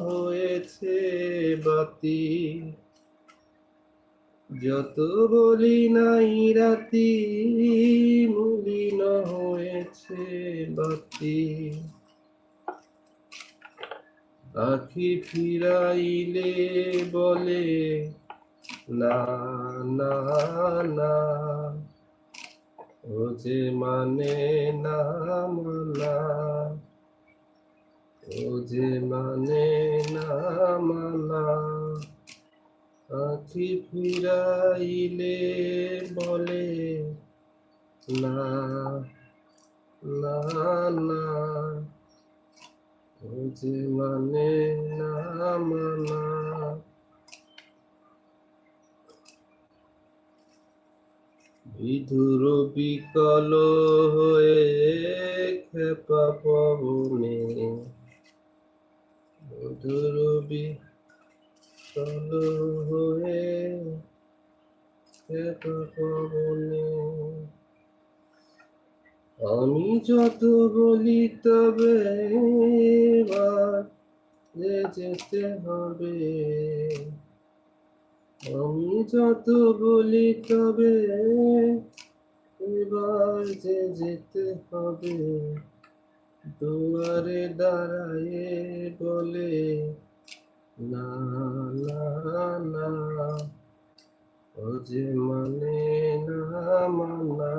হয়েছে বাতি, যত বলি নাই রাতি মলিন হয়েছে বাতি। আখি ফিরাইলে বলে না না না, ও যে মানে না মানা, ও যে মানে না মানা। আখি ফিরাইলে বলে না না না, ও যে মানে না মানা। বিধুর বিকল হয়ে খেপা পবনে, বিধুর বিকল হয়ে খেপা পবনে। আমি যত বলি তবে এবার যে যেতে হবে, আমি যত বলি তবে এবার যে যেতে হবে। দুয়ারে দাঁড়ায়ে বলে না না না, ও যে মানে না মানা।